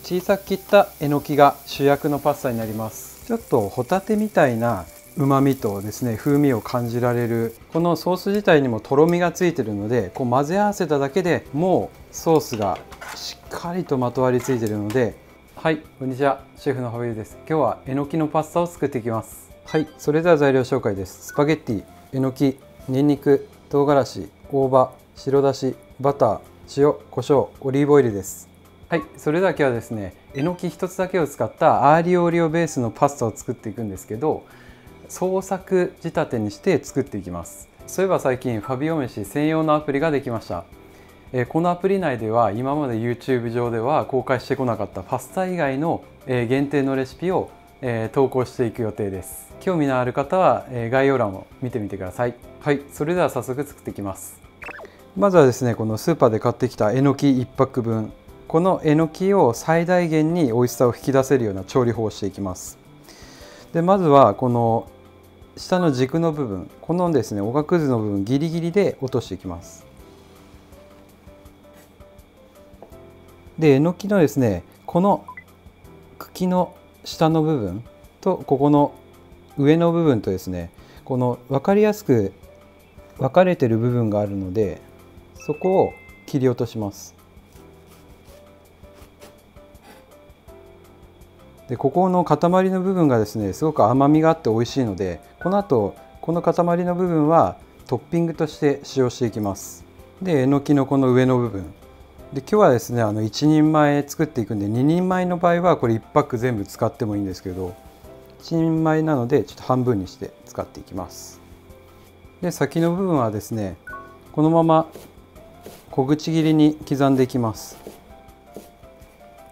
小さく切ったえのきが主役のパスタになります。ちょっとホタテみたいな旨味とですね、風味を感じられる。このソース自体にもとろみがついてるので、こう混ぜ合わせただけでもうソースがしっかりとまとわりついてるので。はい、こんにちは、シェフの羽生です。今日はえのきのパスタを作っていきます。はい、それでは材料紹介です。スパゲッティ、えのき、にんにく、唐辛子、大葉、白だし、バター、塩、コショウ、オリーブオイルです。はい、それでは今日はですね、えのき一つだけを使ったアーリオオリオベースのパスタを作っていくんですけど、創作仕立てにして作っていきます。そういえば最近ファビオ飯専用のアプリができました。このアプリ内では今まで YouTube 上では公開してこなかったパスタ以外の限定のレシピを投稿していく予定です。興味のある方は概要欄を見てみてください。はい、それでは早速作っていきます。まずはですね、このスーパーで買ってきたえのき1パック分、このえのきを最大限に美味しさを引き出せるような調理法をしていきます。でまずはこの下の軸の部分、このですねおがくずの部分ギリギリで落としていきます。でえのきのですねこの茎の下の部分とここの上の部分とですね、この分かりやすく分かれてる部分があるので、そこを切り落とします。でここの塊の部分がですねすごく甘みがあって美味しいので、この後この塊の部分はトッピングとして使用していきます。でえのきのこの上の部分で、今日はですね1人前作っていくんで、2人前の場合はこれ1パック全部使ってもいいんですけど、1人前なのでちょっと半分にして使っていきます。で先の部分はですねこのまま小口切りに刻んでいきます。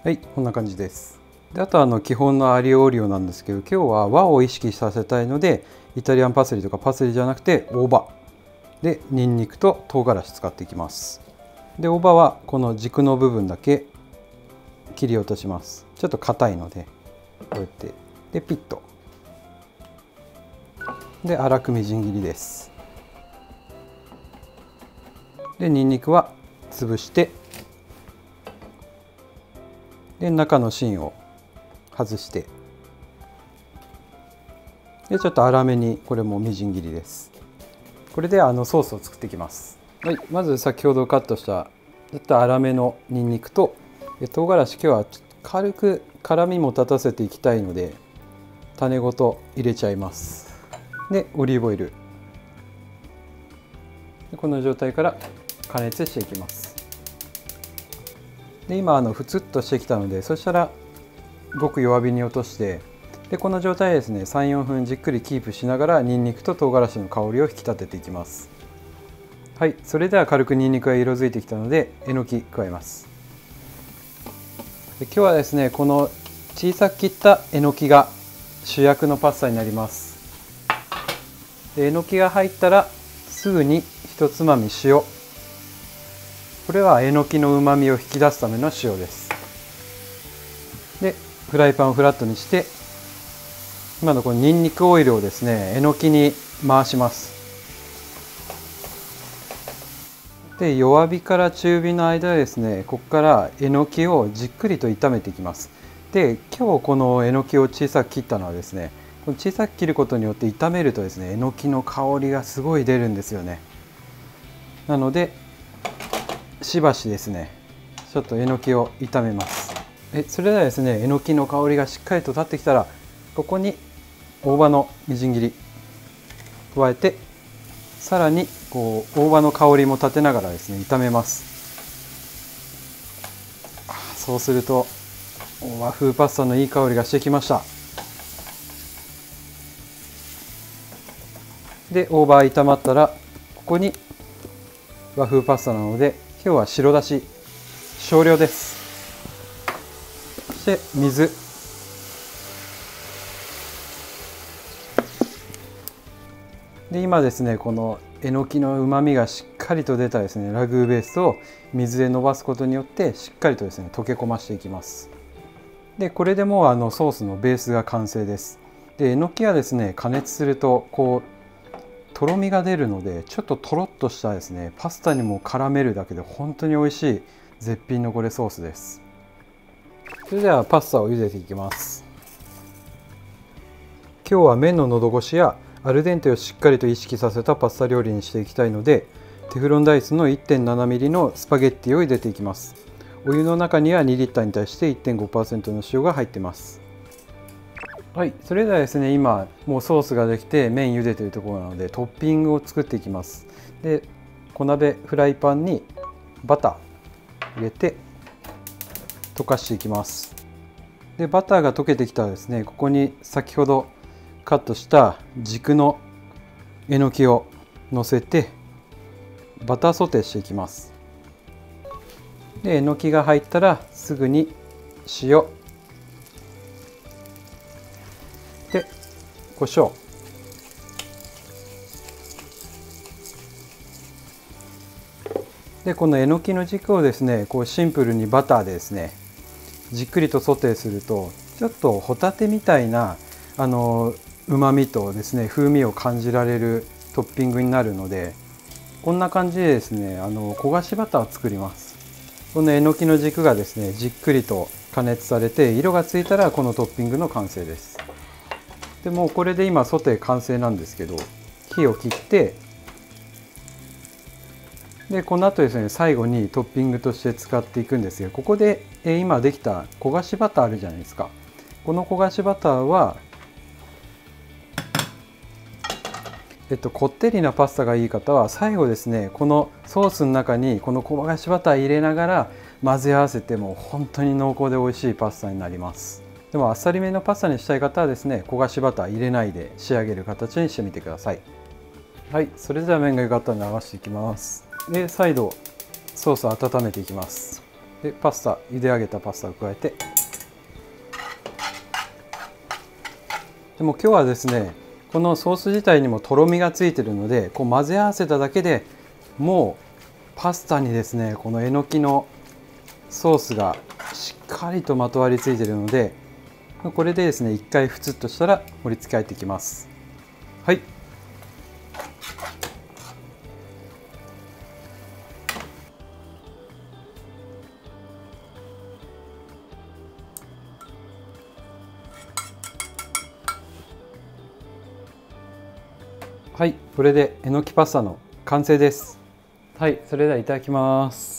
はい、こんな感じです。であと基本のアリオオリオなんですけど、今日は和を意識させたいのでイタリアンパセリとかパセリじゃなくて大葉でにんにくと唐辛子使っていきます。で大葉はこの軸の部分だけ切り落とします。ちょっと硬いのでこうやってでピッとで粗くみじん切りです。でにんにくは潰してで中の芯を外してでちょっと粗めにこれもみじん切りです。これでソースを作っていきます。はい、まず先ほどカットしたちょっと粗めのにんにくと唐辛子、今日は軽く辛みも立たせていきたいので種ごと入れちゃいます。でオリーブオイルでこの状態から加熱していきます。で今ふつっとしてきたので、そしたらごく弱火に落として、でこの状態でですね 3,4 分じっくりキープしながらにんにくと唐辛子の香りを引き立てていきます。はい、それでは軽くにんにくが色づいてきたのでえのき加えます。で今日はですねこの小さく切ったえのきが主役のパスタになります。えのきが入ったらすぐに一つまみ塩、これはえのきのうまみを引き出すための塩です。でフライパンをフラットにして今のこのにんにくオイルをですねえのきに回します。で弱火から中火の間でですねここからえのきをじっくりと炒めていきます。で今日このえのきを小さく切ったのはですね、この小さく切ることによって炒めるとですねえのきの香りがすごい出るんですよね。なのでしばしですねちょっとえのきを炒めます。それではですねえのきの香りがしっかりと立ってきたら、ここに大葉のみじん切り加えて、さらにこう大葉の香りも立てながらですね炒めます。そうすると和風パスタのいい香りがしてきました。で大葉炒まったらここに和風パスタなので今日は白だし少量です。そして水で今ですねこのえのきのうまみがしっかりと出たですねラグーベースを水で伸ばすことによってしっかりとですね溶け込ましていきます。でこれでもうソースのベースが完成です。でえのきはですね加熱するとこうとろみが出るので、ちょっととろっとしたですねパスタにも絡めるだけで本当に美味しい絶品のこれソースです。それではパスタを茹でていきます。今日は麺の喉越しやアルデンテをしっかりと意識させたパスタ料理にしていきたいので、テフロンダイスの 1.7mm のスパゲッティを茹でていきます。お湯の中には2リッターに対して 1.5% の塩が入ってます。はい、それではですね、今もうソースができて麺茹でているところなので、トッピングを作っていきます。で、小鍋フライパンにバター入れて溶かしていきます。で、バターが溶けてきたらですね、ここに先ほどカットした軸のえのきをのせてバターソテーしていきます。で、えのきが入ったらすぐに塩で胡椒、でこのえのきの軸をですね、こうシンプルにバターでですねじっくりとソテーすると、ちょっとホタテみたいなうまみとですね風味を感じられるトッピングになるので、こんな感じでですね焦がしバターを作ります。このえのきの軸がですねじっくりと加熱されて色がついたら、このトッピングの完成です。でもうこれで今ソテー完成なんですけど、火を切って、でこの後ですね最後にトッピングとして使っていくんですが、ここで今できた焦がしバターあるじゃないですか。この焦がしバターはこってりなパスタがいい方は最後ですね、このソースの中にこの焦がしバター入れながら混ぜ合わせても本当に濃厚で美味しいパスタになります。でもあっさりめのパスタにしたい方はですね、焦がしバター入れないで仕上げる形にしてみてください。はい、それでは麺がゆがったら流していきます。で、再度ソースを温めていきます。で、パスタ、茹で上げたパスタを加えて、でも今日はですね、このソース自体にもとろみがついてるので、こう混ぜ合わせただけでもうパスタにですねこのえのきのソースがしっかりとまとわりついているので、これでですね一回ふつっとしたら盛り付け入っていきます。はい、はい、これでえのきパスタの完成です。はい、それではいただきます。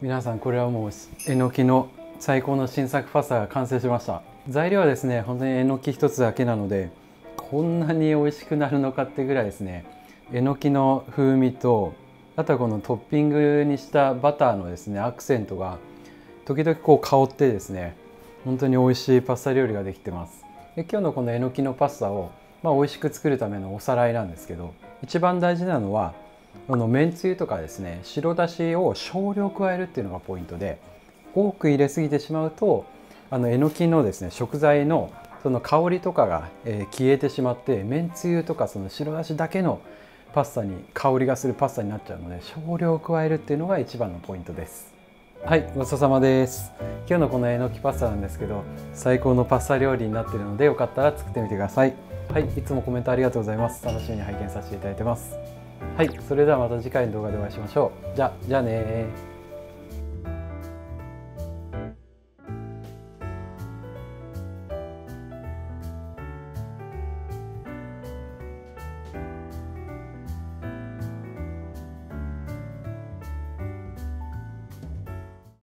皆さん、これはもうえのきの最高の新作パスタが完成しました。材料はですね本当にえのき一つだけなので、こんなに美味しくなるのかってぐらいですね、えのきの風味と、あとはこのトッピングにしたバターのですねアクセントが時々こう香ってですね、本当に美味しいパスタ料理ができてます。で、今日のこのえのきのパスタを美味しく作るためのおさらいなんですけど、一番大事なのはこのめんつゆとかですね白だしを少量加えるっていうのがポイントで、多く入れすぎてしまうとえのきのですね食材のその香りとかが消えてしまって、めんつゆとかその白だしだけのパスタに香りがするパスタになっちゃうので、少量加えるっていうのが一番のポイントです。はい、ごちそうさまです。今日のこのえのきパスタなんですけど、最高のパスタ料理になっているので、よかったら作ってみてください。はい、いつもコメントありがとうございます。楽しみに拝見させていただいてます。はい、それではまた次回の動画でお会いしましょう。じゃあねー。